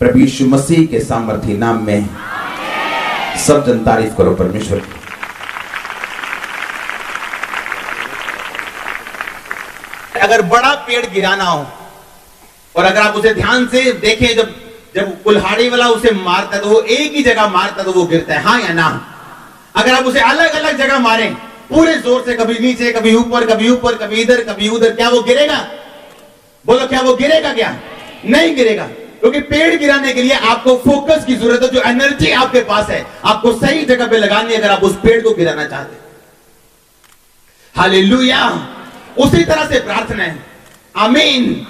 प्रभु यीशु मसीह के सामर्थी नाम में सब जन तारीफ करो परमेश्वर की। अगर बड़ा पेड़ गिराना हो और अगर आप उसे ध्यान से देखें, जब कुल्हाड़ी वाला उसे मारता है तो वो एक ही जगह मारता है तो वो गिरता है, हाँ या ना? अगर आप उसे अलग अलग जगह मारें पूरे जोर से, कभी नीचे कभी ऊपर कभी इधर कभी उधर, क्या वो गिरेगा? बोलो, क्या वो गिरेगा? क्या नहीं गिरेगा। क्योंकि पेड़ गिराने के लिए आपको फोकस की जरूरत है। जो एनर्जी आपके पास है आपको सही जगह पे लगानी है अगर आप उस पेड़ को गिराना चाहते हैं। हालेलुया। उसी तरह से प्रार्थना है, आमीन,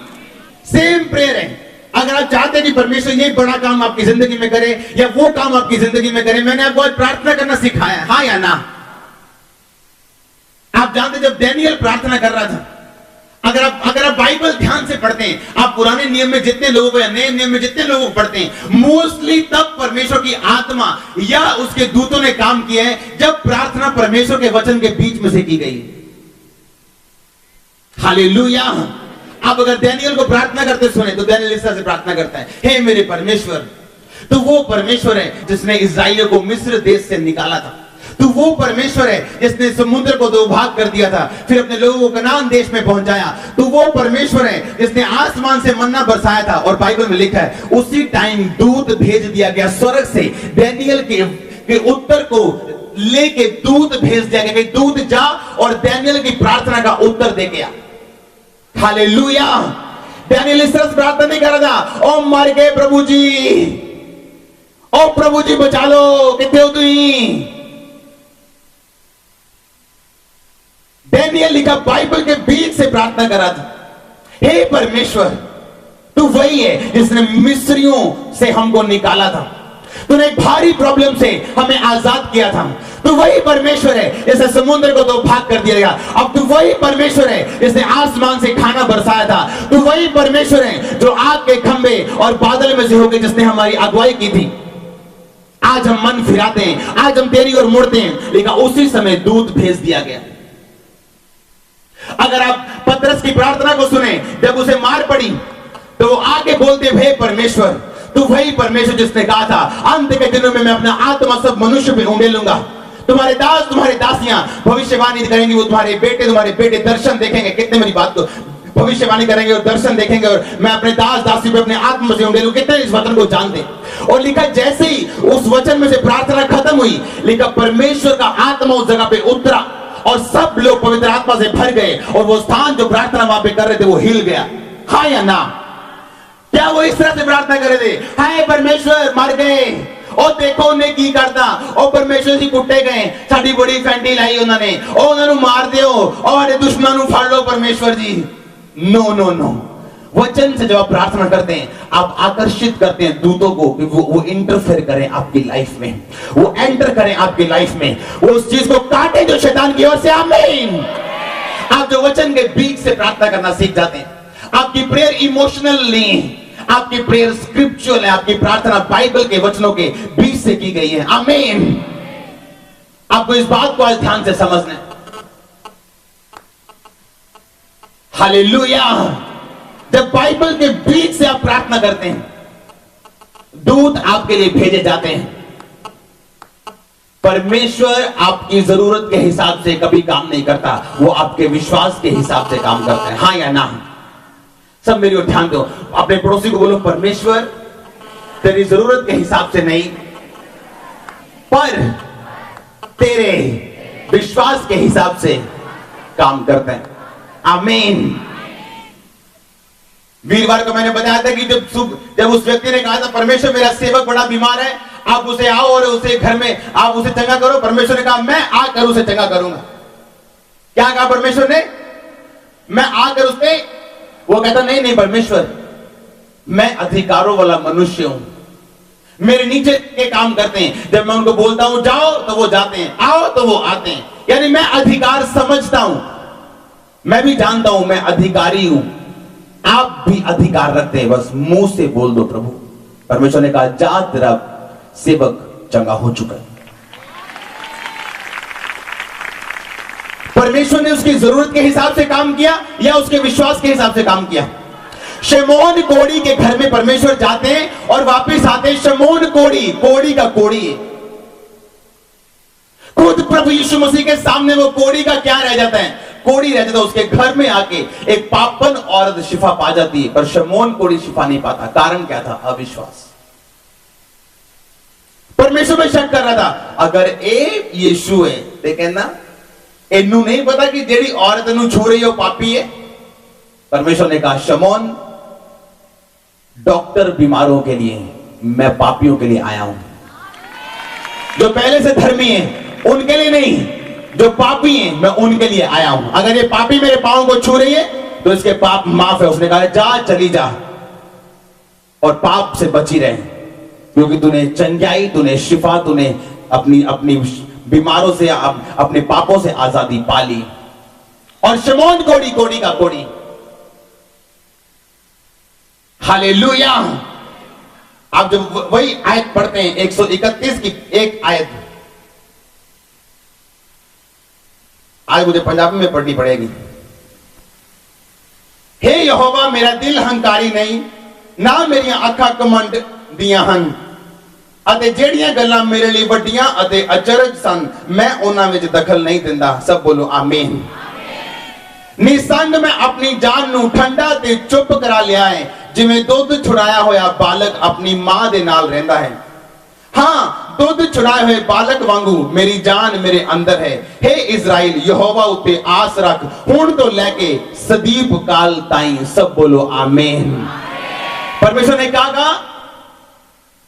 सेम प्रेयर है। अगर आप चाहते हैं कि परमेश्वर ये बड़ा काम आपकी जिंदगी में करे या वो काम आपकी जिंदगी में करे, मैंने आपको आज प्रार्थना करना सिखाया है, हाँ या ना? आप जानते जब डैनियल प्रार्थना कर रहा था, अगर आप बाइबल ध्यान से पढ़ते हैं, आप पुराने नियम में जितने लोगों को या नए नियम में जितने लोगों को पढ़ते हैं, मोस्टली तब परमेश्वर की आत्मा या उसके दूतों ने काम किया है जब प्रार्थना परमेश्वर के वचन के बीच में से की गई। हालेलुया। आप अगर डैनियल को प्रार्थना करते सुने तो डैनियल इस तरह से प्रार्थना करता है, हे मेरे परमेश्वर, तो वो परमेश्वर है जिसने इस्राएलियों को मिस्र देश से निकाला था। तो वो परमेश्वर है जिसने समुद्र को दो भाग कर दिया था, फिर अपने लोगों को कनान देश में पहुंचाया। तो वो परमेश्वर है जिसने आसमान से मन्ना बरसाया था। और बाइबल में लिखा है उसी टाइम दूत भेज दिया गया स्वर्ग से, डैनियल के उत्तर को लेके दूत भेज दिया गया कि दूत जा और डैनियल की प्रार्थना का उत्तर दे गया। हालेलुया। डैनियल इस तरह से प्रार्थना नहीं कर रहा था, ओ मर गए प्रभु जी, ओ प्रभु जी बचा लो, कितने हो तुम? डैनियल लिखा बाइबल के बीच से प्रार्थना कर रहा था, हे परमेश्वर, तू वही है जिसने मिस्रियों से हमको निकाला था, तूने एक भारी प्रॉब्लम से हमें आजाद किया था। तू वही परमेश्वर है जिसने समुद्र को दो भाग कर दिया गया। अब तू वही परमेश्वर है जिसने आसमान से खाना बरसाया था। तू वही परमेश्वर है जो आग के खंभे और बादल में से होकर जिसने हमारी अगुवाई की थी। आज हम मन फिराते हैं, आज हम तेरी ओर मुड़ते हैं, लेकिन उसी समय दूत भेज दिया गया। अगर आप पतरस की प्रार्थना को सुने, जब उसे मार पड़ी तो वो आगे बोलते, हे परमेश्वर, तू वही परमेश्वर जिसने कहा था अंत के दिनों में मैं अपना आत्मा सब मनुष्य पे उंडेलूंगा। तुम्हारे दास तुम्हारी दासियां भविष्यवाणी करेंगी, वो तुम्हारे बेटे दर्शन देखेंगे। कितने मेरी बात को भविष्यवाणी करेंगे और दर्शन देखेंगे, और मैं अपने दास दासी पे अपने आत्मा से उंडेलूं। कितने इस वचन को जानते? और लिखा जैसे ही उस वचन में से प्रार्थना खत्म हुई, लिखा परमेश्वर का आत्मा उस जगह पे उतरा और सब लोग पवित्र आत्मा से भर गए और वो स्थान जो प्रार्थना वहां पे कर रहे थे वो हिल गया। हाँ या ना? क्या वो इस तरह से प्रार्थना कर रहे थे, हाय परमेश्वर मर गए, और देखो उन्हें की करता, और परमेश्वर जी कुट्टे गए, साड़ी बड़ी फैंटी लाई उन्होंने, और उन्होंने मार दियो और दुश्मनों फाड़ लो परमेश्वर जी। No no no. वचन से जब आप प्रार्थना करते हैं आप आकर्षित करते हैं दूतों को कि वो इंटरफेयर करें आपकी लाइफ में, वो एंटर करें आपकी लाइफ में, वो उस चीज को काटे जो शैतान की ओर से। आमीन। आप जो वचन के बीच से प्रार्थना करना सीख जाते हैं, आपकी प्रेयर इमोशनल नहीं है, आपकी प्रेयर स्क्रिप्चुअल है, आपकी प्रार्थना बाइबल के वचनों के बीच से की गई है। आमीन। आपको इस बात को आज ध्यान से समझना है। हालेलुया। जब बाइबल के बीच से आप प्रार्थना करते हैं, दूत आपके लिए भेजे जाते हैं। परमेश्वर आपकी जरूरत के हिसाब से कभी काम नहीं करता, वो आपके विश्वास के हिसाब से काम करता है। हाँ या ना? सब मेरी ओर ध्यान दो। अपने पड़ोसी को बोलो, परमेश्वर तेरी जरूरत के हिसाब से नहीं, पर तेरे विश्वास के हिसाब से काम करता है। आमीन। वीरवार को मैंने बताया था कि जब उस व्यक्ति ने कहा था परमेश्वर मेरा सेवक बड़ा बीमार है, आप उसे आओ और उसे घर में आप उसे चंगा करो। परमेश्वर ने कहा मैं आकर उसे चंगा करूंगा। क्या कहा परमेश्वर ने? मैं आकर उसे। वो कहता नहीं परमेश्वर, मैं अधिकारों वाला मनुष्य हूं, मेरे नीचे के काम करते हैं, जब मैं उनको बोलता हूं जाओ तो वो जाते हैं, आओ तो वो आते हैं। यानी मैं अधिकार समझता हूं, मैं भी जानता हूं मैं अधिकारी हूं। आप भी अधिकार रखते हैं, बस मुंह से बोल दो प्रभु। परमेश्वर ने कहा जा तेरा सेवक चंगा हो चुका है। परमेश्वर ने उसकी जरूरत के हिसाब से काम किया या उसके विश्वास के हिसाब से काम किया? शमौन कोढ़ी के घर में परमेश्वर जाते हैं और वापस आते हैं। शमौन कोढ़ी, कोढ़ी का कोढ़ी, खुद प्रभु यीशु मसीह के सामने वो कोढ़ी का क्या रह जाता है? कोढ़ी रह जाता है। उसके घर में आके एक पापन औरत शिफा पा जाती है, पर शमौन कोढ़ी शिफा नहीं पाता। कारण क्या था? अविश्वास। परमेश्वर में शक कर रहा था, अगर ए यीशु है ते कहना इन्नू नहीं पता कि जेड़ी औरत इन्नू छू रही है वो पापी है। परमेश्वर ने कहा, शमौन डॉक्टर बीमारों के लिए, मैं पापियों के लिए आया हूं। जो पहले से धर्मी है उनके लिए नहीं, जो पापी हैं मैं उनके लिए आया हूं। अगर ये पापी मेरे पांव को छू रही है तो इसके पाप माफ है। उसने कहा, जा चली जा और पाप से बची रहे, क्योंकि तूने चंगाई, तूने शिफा, तूने अपनी अपनी बीमारों से, अपने पापों से आजादी पा ली। और शमौन कोढ़ी, कोढ़ी का कोढ़ी, हालेलुया। आप जब वही आयत पढ़ते हैं 131 की एक आयत, आज मुझे पंजाबी में पढ़नी पड़ेगी। हे यहोवा, मेरा दिल हंकारी नहीं, ना मेरिया अखा कमंड दिया हन, अते जेड़ियां गल्लां मेरे लिए वड्डियां अते अचरज सन, मैं उन्हां विच दखल नहीं दिंदा। सब बोलो आमीन। निसंग मैं अपनी जान नू ठंडा ते चुप करा लिया है, जिवें दुध छुड़ाया होया बालक अपनी मां दे नाल रहिंदा है। हाँ, दुध छुड़ाए हुए बालक वांगू मेरी जान मेरे अंदर है। हे इज़राइल, यहोवा उत्ते आस रख, हुण तो लेके सदीप काल ताईं। सब बोलो आमीन। परमेश्वर ने कहा,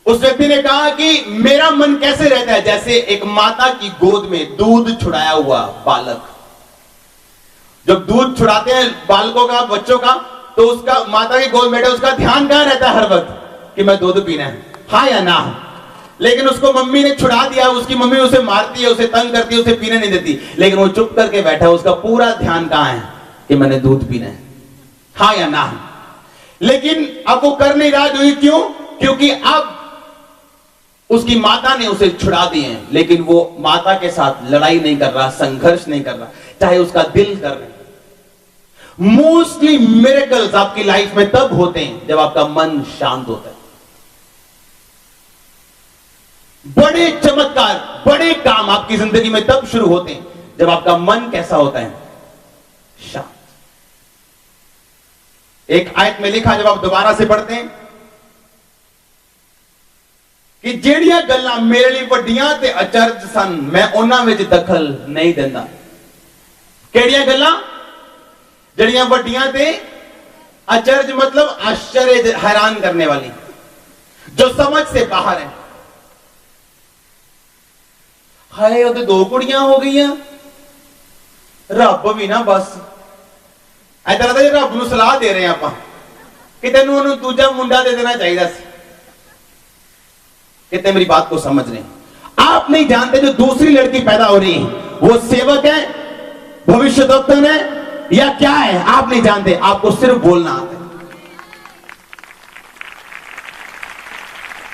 उस व्यक्ति ने कहा कि मेरा मन कैसे रहता है? जैसे एक माता की गोद में दूध छुड़ाया हुआ बालक। जब दूध छुड़ाते हैं बालकों का, बच्चों का, तो उसका माता की गोद में बैठे उसका ध्यान कहां रहता है हर वक्त? कि मैं दूध पीना है, हाँ या ना। लेकिन उसको मम्मी ने छुड़ा दिया, उसकी मम्मी उसे मारती है, उसे तंग करती है, उसे पीने नहीं देती, लेकिन वो चुप करके बैठा है। उसका पूरा ध्यान कहां है? कि मैंने दूध पीना है, हाँ या ना। लेकिन अब वो कर नहीं रहा। क्यों? क्योंकि अब उसकी माता ने उसे छुड़ा दिए हैं, लेकिन वो माता के साथ लड़ाई नहीं कर रहा, संघर्ष नहीं कर रहा, चाहे उसका दिल कर रहा। मोस्टली मिरेकल्स आपकी लाइफ में तब होते हैं जब आपका मन शांत होता है। बड़े चमत्कार, बड़े काम आपकी जिंदगी में तब शुरू होते हैं जब आपका मन कैसा होता है? शांत। एक आयत में लिखा, जब आप दोबारा से पढ़ते हैं, कि जेड़ियां गल्लां मेरे लिए वड्डियां ते अचरज सन, मैं उन्हां विच दखल नहीं दिंदा। केड़ियां गल्लां? जेड़ियां वड्डियां ते अचरज मतलब आश्चर्य, हैरान करने वाली, जो समझ से बाहर है। हाय, वो तो 2 कुड़ियां हो गई, रब भी ना बस ऐसा लगता है रब नूं सलाह दे रहे हैं आप कि तेनों उन्होंने दूजा मुंडा दे देना चाहिए। कितने मेरी बात को समझ रहे हैं? आप नहीं जानते जो दूसरी लड़की पैदा हो रही है वो सेवक है, भविष्यद्वक्ता है या क्या है? आप नहीं जानते, आपको सिर्फ बोलना आता है।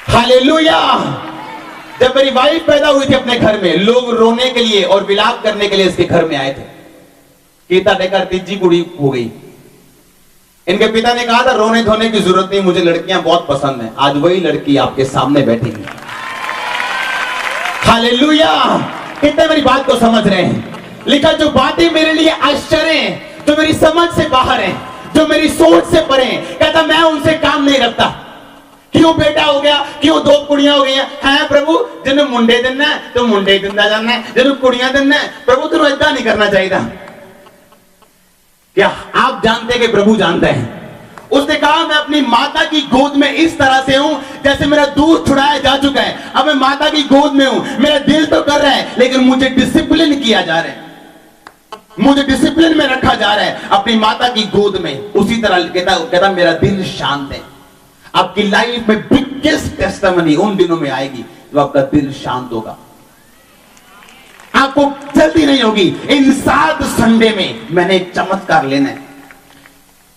हालेलुया। जब मेरी वाइफ पैदा हुई थी अपने घर में, लोग रोने के लिए और विलाप करने के लिए इसके घर में आए थे कि ताटे घर तीजी कुड़ी हो गई। इनके पिता ने कहा था, रोने धोने की जरूरत नहीं, मुझे लड़कियां बहुत पसंद हैं। आज वही लड़की आपके सामने बैठी है। हालेलुया। कितने मेरी बात को समझ रहे हैं? लिखा, जो बातें मेरे लिए आश्चर्य हैं, जो मेरी समझ से बाहर हैं, जो मेरी सोच से परे हैं, कहता मैं उनसे काम नहीं रखता। क्यों बेटा हो गया, क्यों 2 कुड़ियां हो गई हैं प्रभु? जिन्हें मुंडे देना है तो मुंडे दिंदा जाना है, जिन्हें कुड़ियां देना है प्रभु तेन ऐसा नहीं करना चाहिए। क्या आप जानते हैं कि प्रभु जानते हैं? उसने कहा, मैं अपनी माता की गोद में इस तरह से हूं जैसे मेरा दूध छुड़ाया जा चुका है। अब मैं माता की गोद में हूं, मेरा दिल तो कर रहा है, लेकिन मुझे डिसिप्लिन किया जा रहा है, मुझे डिसिप्लिन में रखा जा रहा है अपनी माता की गोद में। उसी तरह कहता मेरा दिल शांत है। आपकी लाइफ में बिगेस्ट टेस्टिमनी उन दिनों में आएगी जब आपका दिल शांत होगा। आपको जल्दी नहीं होगी। इन 7 संडे में मैंने एक चमत्कार लेना है,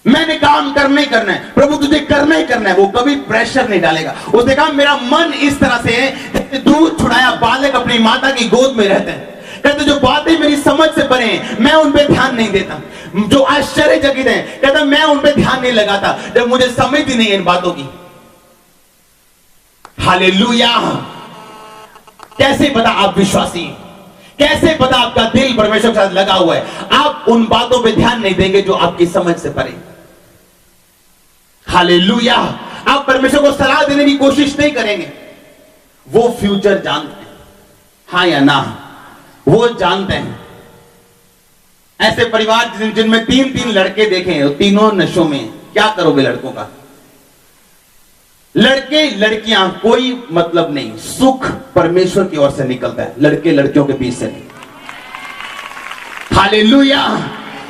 मैंने काम करना ही करना है, प्रभु तुझे करना ही करना है। वो कभी प्रेशर नहीं डालेगा। उसने कहा, मेरा मन इस तरह से है जैसे दूध छुड़ाया बालक अपनी माता की गोद में रहते हैं। कहते जो बातें मेरी समझ से परे हैं मैं उन पे ध्यान नहीं देता, जो आश्चर्यचकित है कहता मैं उन पे ध्यान नहीं लगाता जब मुझे समझ ही नहीं है इन बातों की। हालेलुया। कैसे पता आप विश्वासी, कैसे पता आपका दिल परमेश्वर के साथ लगा हुआ है? आप उन बातों पे ध्यान नहीं देंगे जो आपकी समझ से परे। हालेलुया। आप परमेश्वर को सलाह देने की कोशिश नहीं करेंगे, वो फ्यूचर जानते हैं, हाँ या ना, वो जानते हैं। ऐसे परिवार जिनमें 3-3 लड़के देखे, तीनों नशों में, क्या करोगे लड़कों का? लड़के लड़कियां कोई मतलब नहीं, सुख परमेश्वर की ओर से निकलता है, लड़के लड़कियों के बीच से नहीं। हालेलुया।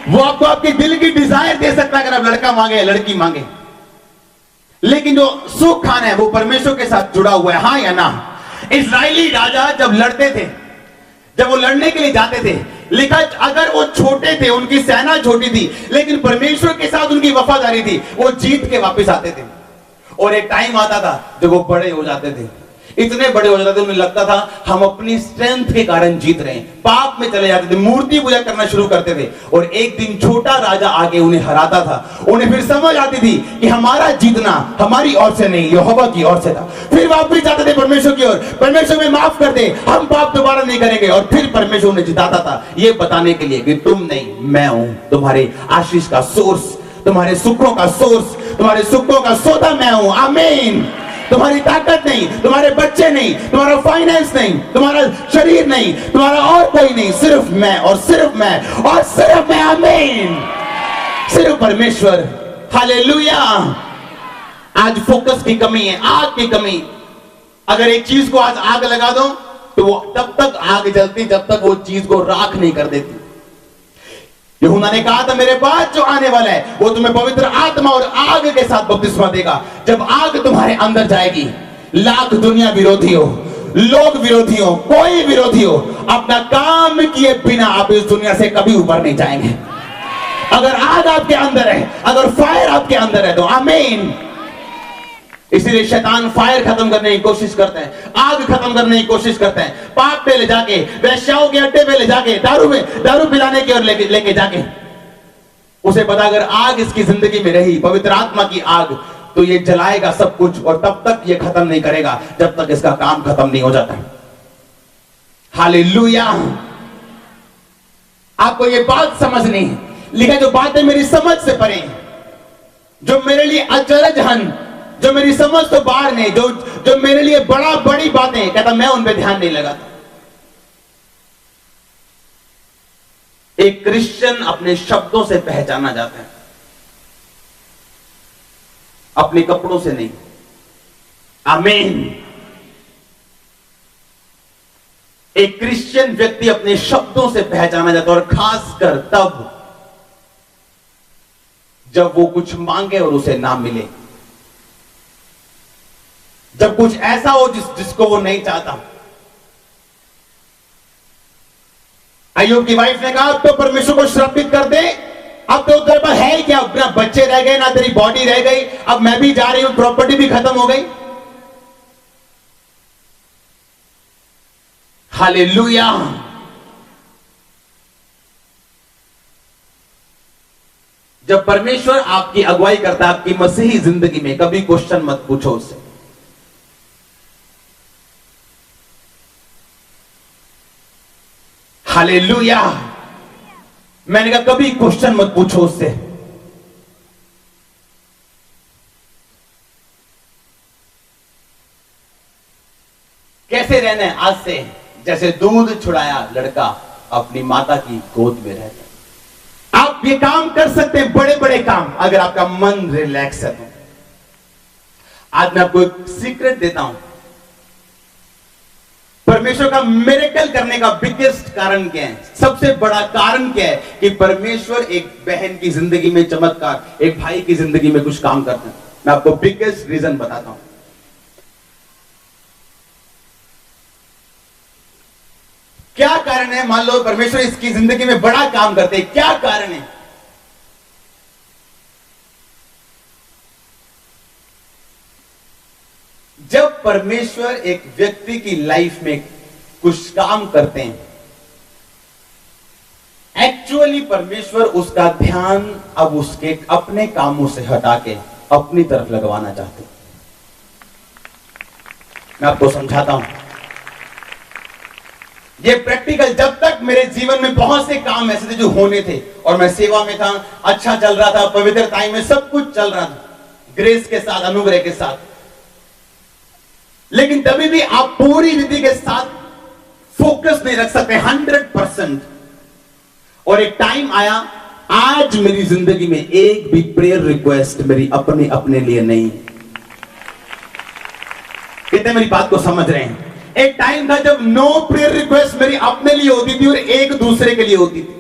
वो आपको आपके दिल की डिजायर दे सकता है अगर आप लड़का मांगे या लड़की मांगे, लेकिन जो सुख खाना है वो परमेश्वर के साथ जुड़ा हुआ है, हाँ या ना? इस्राएली राजा जब लड़ते थे, जब वो लड़ने के लिए जाते थे, लिखा अगर वो छोटे थे, उनकी सेना छोटी थी, लेकिन परमेश्वर के साथ उनकी वफादारी थी, वो जीत के वापस आते थे। और एक टाइम आता था जब वो बड़े हो जाते थे, इतने बड़े हो जाते थे उन्हें लगता था हम अपनी स्ट्रेंथ के कारण जीत रहे हैं, पाप में चले जाते थे, मूर्ति पूजा करना शुरू करते थे। और एक दिन छोटा राजा आके उन्हें हराता था, उन्हें फिर समझ आती थी कि हमारा जीतना हमारी ओर से नहीं, यहोवा की ओर से था। फिर वापस जाते थे परमेश्वर की ओर, परमेश्वर में माफ कर दे, हम पाप दोबारा नहीं करेंगे। और फिर परमेश्वर उन्हें जिताता था, ये बताने के लिए कि तुम नहीं, मैं हूं तुम्हारे आशीष का सोर्स, तुम्हारे सुखों का सोर्स, तुम्हारे सुखों का सौदा मैं हूं। आमीन। तुम्हारी ताकत नहीं, तुम्हारे बच्चे नहीं, तुम्हारा फाइनेंस नहीं, तुम्हारा शरीर नहीं, तुम्हारा और कोई नहीं, सिर्फ मैं और सिर्फ मैं और सिर्फ मैं। आमीन। सिर्फ परमेश्वर। हालेलुया। आज फोकस की कमी है, आग की कमी। अगर एक चीज को आज आग लगा दो तो वो तब तक आग जलती जब तक वो चीज को राख नहीं कर देती। यूहन्ना ने कहा था मेरे बाद जो आने वाला है वो तुम्हें पवित्र आत्मा और आग के साथ बपतिस्मा देगा। जब आग तुम्हारे अंदर जाएगी, लाख दुनिया विरोधी हो, लोग विरोधी हो, कोई विरोधी हो, अपना काम किए बिना आप इस दुनिया से कभी ऊपर नहीं जाएंगे। अगर आग आपके अंदर है, अगर फायर आपके अंदर है तो आमीन। इसीलिए शैतान फायर खत्म करने की कोशिश करते हैं, आग खत्म करने की कोशिश करते हैं, पाप पे ले जाके, वैश्याओं के अड्डे पे ले जाके, दारू पिलाने की ओर लेके जाके। उसे पता अगर आग इसकी जिंदगी में रही, पवित्र आत्मा की आग, तो ये जलाएगा सब कुछ और तब तक ये खत्म नहीं करेगा जब तक इसका काम खत्म नहीं हो जाता। हालेलुया। आपको ये बात समझनी है। लिखा जो बातें मेरी समझ से परे, जो मेरे लिए अचरज हन, जो मेरी समझ तो बाहर नहीं, जो मेरे लिए बड़ी बातें, कहता मैं उन पे ध्यान नहीं लगाता। एक क्रिश्चियन अपने शब्दों से पहचाना जाता है, अपने कपड़ों से नहीं। आमीन। एक क्रिश्चियन व्यक्ति अपने शब्दों से पहचाना जाता है, और खासकर तब जब वो कुछ मांगे और उसे ना मिले, जब कुछ ऐसा हो जिसको वो नहीं चाहता। अय्यूब की वाइफ ने कहा अब तो परमेश्वर को श्रापित कर दे, अब तो तेरे पास है क्या, ना बच्चे रह गए, ना तेरी बॉडी रह गई, अब मैं भी जा रही हूं, प्रॉपर्टी भी खत्म हो गई। हालेलुया। जब परमेश्वर आपकी अगुवाई करता है आपकी मसीही जिंदगी में, कभी क्वेश्चन मत पूछो उससे। हालेलुया। मैंने कहा कभी क्वेश्चन मत पूछो उससे। कैसे रहना है आज से? जैसे दूध छुड़ाया लड़का अपनी माता की गोद में रहता। आप ये काम कर सकते हैं, बड़े बड़े काम, अगर आपका मन रिलैक्स है तो। आज मैं आपको एक सीक्रेट देता हूं, परमेश्वर का मिरेकल करने का बिगेस्ट कारण क्या है? सबसे बड़ा कारण क्या है कि परमेश्वर एक बहन की जिंदगी में चमत्कार, एक भाई की जिंदगी में कुछ काम करते हैं। मैं आपको बिगेस्ट रीजन बताता हूं। क्या कारण है? मान लो परमेश्वर इसकी जिंदगी में बड़ा काम करते हैं, क्या कारण है? जब परमेश्वर एक व्यक्ति की लाइफ में कुछ काम करते हैं एक्चुअली परमेश्वर उसका ध्यान अब उसके अपने कामों से हटा के अपनी तरफ लगवाना चाहते हैं। मैं आपको समझाता हूं, ये प्रैक्टिकल, जब तक मेरे जीवन में बहुत से काम ऐसे थे जो होने थे और मैं सेवा में था, अच्छा चल रहा था, पवित्रता में सब कुछ चल रहा था, ग्रेस के साथ, अनुग्रह के साथ, लेकिन तभी भी आप पूरी रीति के साथ फोकस नहीं रख सकते 100%। और एक टाइम आया, आज मेरी जिंदगी में एक भी प्रेयर रिक्वेस्ट मेरी अपने लिए नहीं। कितने मेरी बात को समझ रहे हैं? एक टाइम था जब नो प्रेयर रिक्वेस्ट मेरी अपने लिए होती थी और एक दूसरे के लिए होती थी।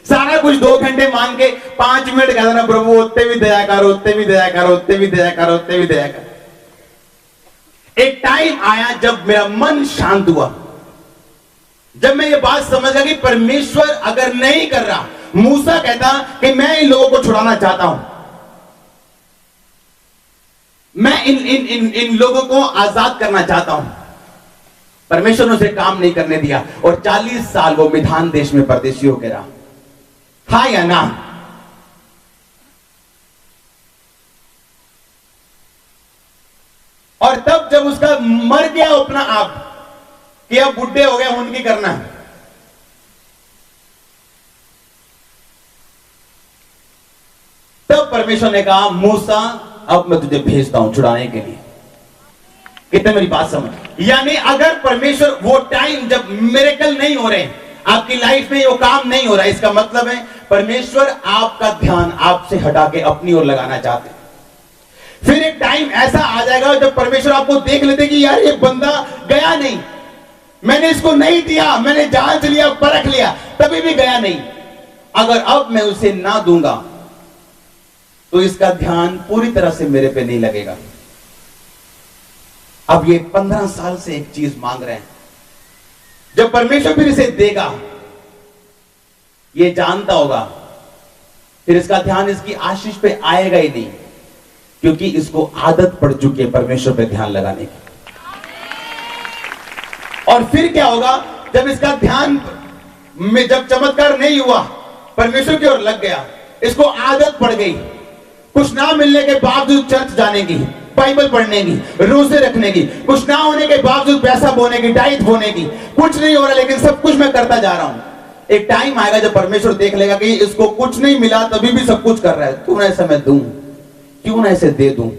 सारा कुछ 2 घंटे मांग के 5 मिनट कहता ना, प्रभु उतने भी दया करो, उतने भी दया करो, उतने भी दया करो, उतने भी दया करो। एक टाइम आया जब मेरा मन शांत हुआ, जब मैं ये बात समझ गया कि परमेश्वर अगर नहीं कर रहा, मूसा कहता कि मैं इन लोगों को छुड़ाना चाहता हूं, मैं इन लोगों को आजाद करना चाहता हूं। परमेश्वर ने उसे काम नहीं करने दिया और 40 साल वो मिधान देश में परदेशी होकर रहा। हाँ या ना? और तब जब उसका मर गया अपना आप कि अब बुढ़े हो गए, उनकी करना है, तब परमेश्वर ने कहा, मूसा अब मैं तुझे भेजता हूं छुड़ाने के लिए। कितने मेरी बात समझ? यानी अगर परमेश्वर वो टाइम जब मिरेकल नहीं हो रहे, आपकी लाइफ में वो काम नहीं हो रहा, इसका मतलब है परमेश्वर आपका ध्यान आपसे हटा के अपनी ओर लगाना चाहते हैं। फिर एक टाइम ऐसा आ जाएगा जब परमेश्वर आपको देख लेते कि यार ये बंदा गया नहीं, मैंने इसको नहीं दिया, मैंने जांच लिया, परख लिया, तभी भी गया नहीं। अगर अब मैं उसे ना दूंगा तो इसका ध्यान पूरी तरह से मेरे पे नहीं लगेगा। अब ये 15 साल से एक चीज मांग रहे हैं, जब परमेश्वर फिर इसे देगा, ये जानता होगा, फिर इसका ध्यान इसकी आशीष पे आएगा ही नहीं, क्योंकि इसको आदत पड़ चुकी है परमेश्वर पे ध्यान लगाने की। और फिर क्या होगा, जब इसका ध्यान में जब चमत्कार नहीं हुआ, परमेश्वर की ओर लग गया, इसको आदत पड़ गई, कुछ ना मिलने के बावजूद चर्च जाने की, बाइबल पढ़ने की, रोजे रखने की, कुछ ना होने के बावजूद पैसा बोने की, डाइट बोने की, कुछ नहीं हो रहा लेकिन सब कुछ मैं करता जा रहा हूं। एक टाइम आएगा जब परमेश्वर देख लेगा कि इसको कुछ नहीं मिला तभी भी सब कुछ कर रहा है, क्यों ना ऐसा मैं दूं, क्यों ना इसे दे दूं।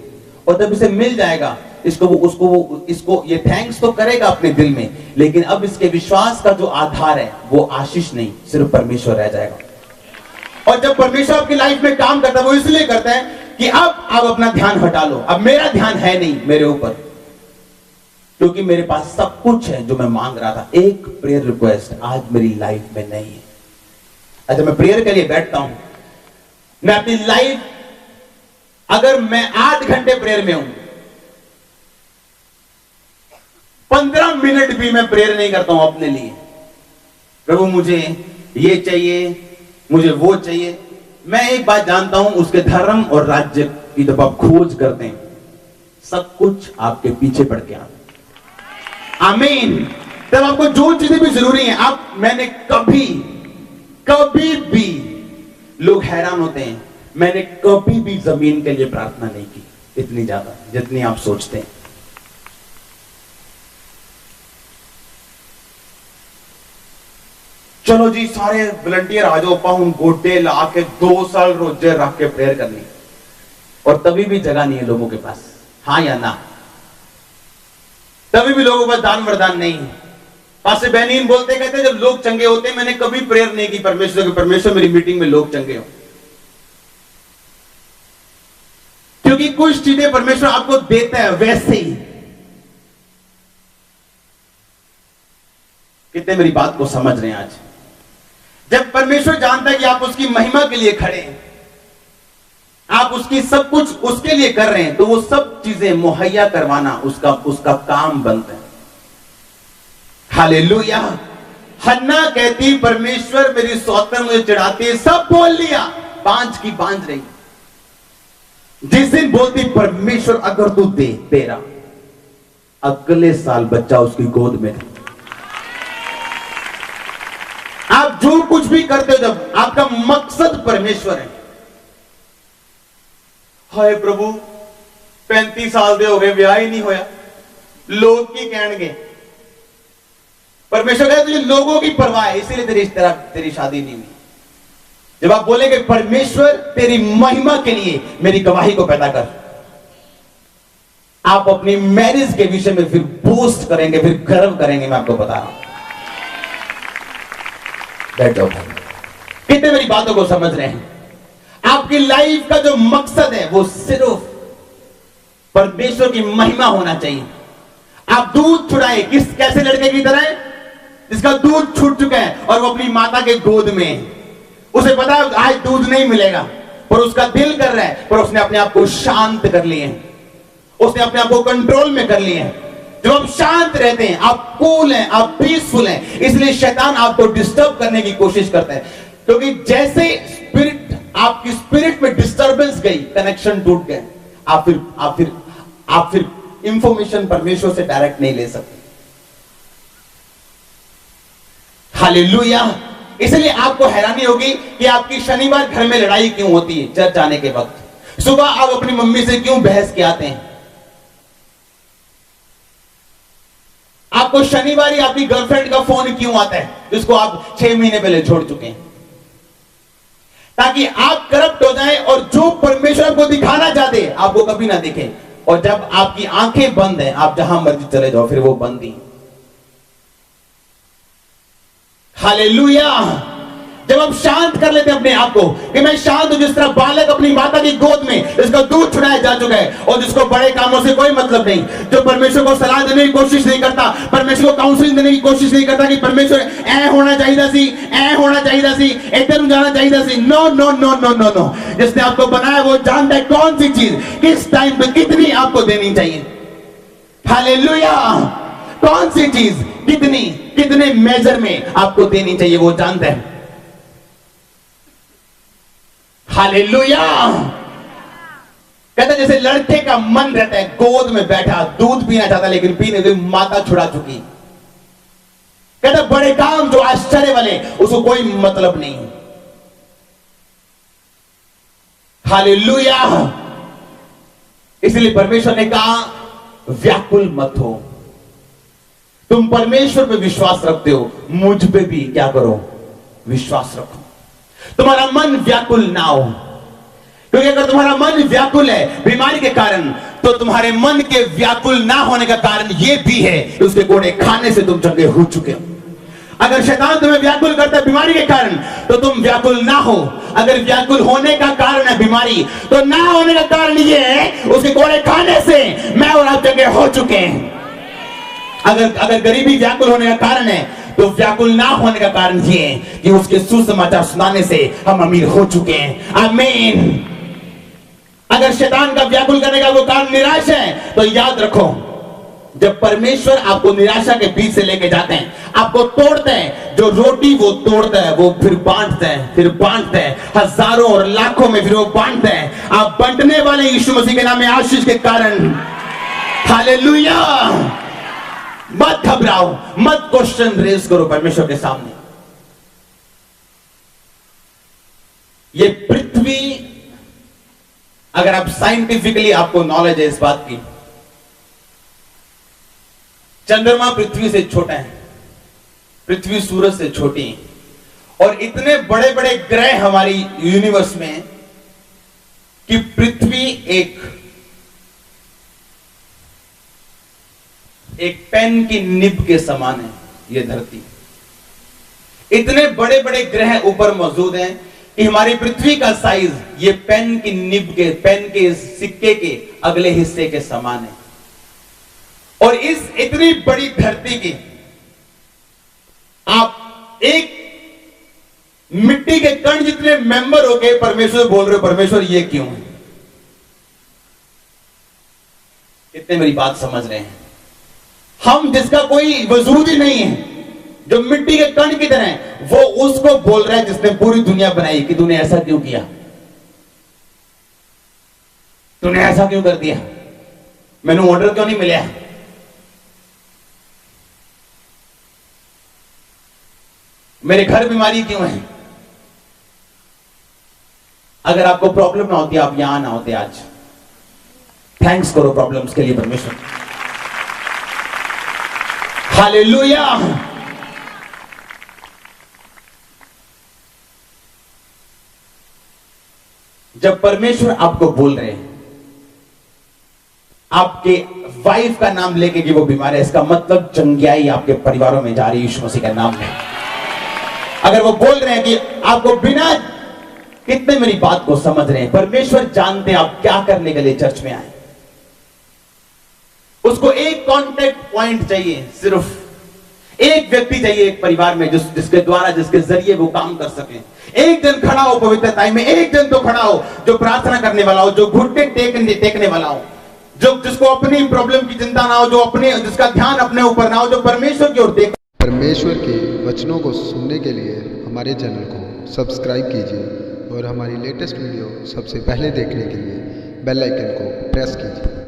और जब इसे मिल जाएगा, इसको ये थैंक्स तो करेगा अपने दिल में, लेकिन अब इसके विश्वास का जो आधार है वो आशीष नहीं, सिर्फ परमेश्वर रह जाएगा। और जब परमेश्वर आपकी लाइफ में काम करता है, वो इसलिए करता है कि अब आप अपना ध्यान हटा लो, अब मेरा ध्यान है नहीं मेरे ऊपर, क्योंकि मेरे पास सब कुछ है जो मैं मांग रहा था। एक प्रेयर रिक्वेस्ट आज मेरी लाइफ में नहीं है। अच्छा, मैं प्रेयर के लिए बैठता हूं, मैं अपनी लाइफ, अगर मैं 8 घंटे प्रेयर में हूं, 15 मिनट भी मैं प्रेयर नहीं करता हूं अपने लिए, प्रभु मुझे ये चाहिए, मुझे वो चाहिए। मैं एक बात जानता हूं, उसके धर्म और राज्य की जब आप खोज करते हैं, सब कुछ आपके पीछे पड़ के आता। आमीन। तब आपको जो चीजें भी जरूरी हैं, मैंने कभी भी, लोग हैरान होते हैं, मैंने कभी भी जमीन के लिए प्रार्थना नहीं की इतनी ज्यादा जितनी आप सोचते हैं। चलो जी सारे वॉलंटियर आ जाओ, पाउन गोटे ला के 2 साल रोजे रख के प्रेयर करनी, और तभी भी जगह नहीं है लोगों के पास। हाँ या ना? तभी भी लोगों के पास दान वरदान नहीं है। पास्टर बेनीन बोलते कहते जब लोग चंगे होते हैं, मैंने कभी प्रेयर नहीं की परमेश्वर की, परमेश्वर मेरी मीटिंग में लोग चंगे हो, क्योंकि कुछ चीजें परमेश्वर आपको देता है वैसे ही। कितने मेरी बात को समझ रहे हैं आज? जब परमेश्वर जानता है कि आप उसकी महिमा के लिए खड़े हैं, आप उसकी सब कुछ उसके लिए कर रहे हैं, तो वो सब चीजें मुहैया करवाना उसका काम बनता है। हालेलुया। हन्ना कहती परमेश्वर मेरी सौतन मुझे चढ़ाती, सब बोल लिया, बांझ की बांझ रही। जिस दिन बोलती परमेश्वर अगर तू दे, तेरा अगले साल बच्चा उसकी गोद में। आप जो कुछ भी करते हो जब आपका मकसद परमेश्वर है। हाय प्रभु 35 साल दे हो गए, ब्याह ही नहीं होया, लोग की कहणगे। परमेश्वर कहते तुझे लोगों की परवाह है, इसीलिए तेरी शादी नहीं हुई। जब आप बोलेंगे परमेश्वर तेरी महिमा के लिए मेरी गवाही को पैदा कर, आप अपनी मैरिज के विषय में फिर बोस्ट करेंगे, फिर गर्व करेंगे। मैं आपको बता रहा हूं। बैठ जाओ। कितने मेरी बातों को समझ रहे हैं? आपकी लाइफ का जो मकसद है वो सिर्फ परमेश्वर की महिमा होना चाहिए। आप दूध छुड़ाए कैसे लड़के की तरह जिसका दूध छूट चुका है और वो अपनी माता के गोद में है। उसे पता है आज दूध नहीं मिलेगा, पर उसका दिल कर रहा है, पर उसने अपने आप को शांत कर लिए, उसने अपने आप को कंट्रोल में कर लिए। जब आप शांत रहते हैं, आप कूल हैं, आप पीसफुल हैं, इसलिए शैतान आपको डिस्टर्ब करने की कोशिश करता है। क्योंकि जैसे आपकी स्पिरिट में डिस्टर्बेंस गई, कनेक्शन टूट गए, आप फिर इंफॉर्मेशन परमेश्वर से डायरेक्ट नहीं ले सकते। हालेलुया। इसलिए आपको हैरानी होगी कि आपकी शनिवार घर में लड़ाई क्यों होती है। चर्च जाने के वक्त सुबह आप अपनी मम्मी से क्यों बहस के आते हैं। आपको शनिवार ही आपकी गर्लफ्रेंड का फोन क्यों आता है जिसको आप 6 महीने पहले छोड़ चुके हैं, ताकि आप करप्ट हो जाएं और जो परमेश्वर आपको दिखाना चाहते आपको कभी ना दिखे। और जब आपकी आंखें बंद हैं, आप जहां मर्जी चले जाओ, फिर वो बंद ही। हालेलुया। जब आप शांत कर लेते हैं अपने आप को कि मैं शांत हूं, जिस तरह बालक अपनी माता की गोद में जिसका दूध छुड़ाया जा चुका है और जिसको बड़े कामों से कोई मतलब नहीं, जो परमेश्वर को सलाह देने की कोशिश नहीं करता, परमेश्वर को काउंसलिंग देने की कोशिश नहीं करता कि परमेश्वर ऐ होना चाहिए सी, ऐ होना चाहिए सी, इधर जाना चाहिए C. No no no no no no. जिसने आपको बनाया वो जानता है कौन सी चीज किस टाइम पे कितनी आपको देनी चाहिए। हालेलुया। कौन सी चीज कितने मेजर में आपको देनी चाहिए वो जानता है। हालेलुया। कहता जैसे लड़के का मन रहता है गोद में बैठा, दूध पीना चाहता लेकिन पीने की माता छुड़ा चुकी। कहता बड़े काम जो आश्चर्य वाले उसको कोई मतलब नहीं। हालेलुया। इसलिए परमेश्वर ने कहा व्याकुल मत हो। तुम परमेश्वर पे विश्वास रखते हो, मुझ पे भी क्या करो, विश्वास रखो। तुम्हारा मन व्याकुल ना हो, क्योंकि अगर तुम्हारा मन व्याकुल है बीमारी के कारण, तो तुम्हारे मन के व्याकुल ना होने का कारण यह भी है कि उसके कोड़े खाने से तुम चंगे हो चुके हो। अगर शैतान तुम्हें व्याकुल करता है बीमारी के कारण, तो तुम व्याकुल ना हो। अगर व्याकुल होने का कारण है बीमारी, तो ना होने का कारण यह है उसके कोड़े खाने से मैं और आप चंगे हो चुके हैं। अगर गरीबी व्याकुल होने का कारण है, तो व्याकुल ना होने का कारण ये है कि उसके सुसमाचार सुनाने से हम अमीर हो चुके हैं। आमीन। अगर शैतान का व्याकुल करने का वो कारण निराशा है, तो याद रखो जब परमेश्वर आपको निराशा के बीच से लेके जाते हैं, आपको तोड़ते हैं, जो रोटी वो तोड़ता है वो फिर बांटते हैं, फिर बांटते हैं हजारों और लाखों में, फिर वो बांटते हैं। आप बांटने वाले यीशु मसीह के नाम में आशीष के कारण। हालेलुया। मत घबराओ, मत क्वेश्चन रेज करो परमेश्वर के सामने। ये पृथ्वी, अगर आप साइंटिफिकली आपको नॉलेज है इस बात की, चंद्रमा पृथ्वी से छोटा है, पृथ्वी सूरज से छोटी है, और इतने बड़े बड़े ग्रह हमारी यूनिवर्स में कि पृथ्वी एक पेन की निब के समान है। ये धरती, इतने बड़े बड़े ग्रह ऊपर मौजूद हैं कि हमारी पृथ्वी का साइज ये पेन की निब के, पेन के सिक्के के अगले हिस्से के समान है। और इस इतनी बड़ी धरती की आप एक मिट्टी के कण जितने मेंबर हो गए, परमेश्वर बोल रहे हो परमेश्वर ये क्यों है। कितने मेरी बात समझ रहे हैं। हम जिसका कोई वजूद ही नहीं है, जो मिट्टी के कण की तरह है, वो उसको बोल रहा है जिसने पूरी दुनिया बनाई कि तूने ऐसा क्यों किया, तूने ऐसा क्यों कर दिया, मैंने ऑर्डर क्यों नहीं मिला। मेरे घर बीमारी क्यों है? अगर आपको प्रॉब्लम ना होती आप यहां ना होते आज। थैंक्स करो प्रॉब्लम्स के लिए परमेश्वर। हालेलुया। जब परमेश्वर आपको बोल रहे हैं आपके वाइफ का नाम लेके कि वो बीमार है, इसका मतलब जंगियाई आपके परिवारों में जा रही है यीशु मसीह के नाम में। अगर वो बोल रहे हैं कि आपको बिना कितने मेरी बात को समझ रहे हैं, परमेश्वर जानते हैं आप क्या करने के लिए चर्च में आए। उसको एक कांटेक्ट पॉइंट चाहिए, सिर्फ एक व्यक्ति चाहिए एक परिवार में जिसके द्वारा जिसके जरिए वो काम कर सके। एक जन खड़ा हो पवित्रता में, एक जन तो खड़ा हो जो प्रार्थना करने वाला हो, जो घुटने टेकने वाला हो, जो जिसको अपनी प्रॉब्लम की चिंता ना हो, जो अपने जिसका ध्यान अपने ऊपर ना हो, जो परमेश्वर की ओर देख। परमेश्वर के वचनों को सुनने के लिए हमारे चैनल को सब्सक्राइब कीजिए और हमारी लेटेस्ट वीडियो सबसे पहले देखने के लिए बेल आइकन को प्रेस कीजिए।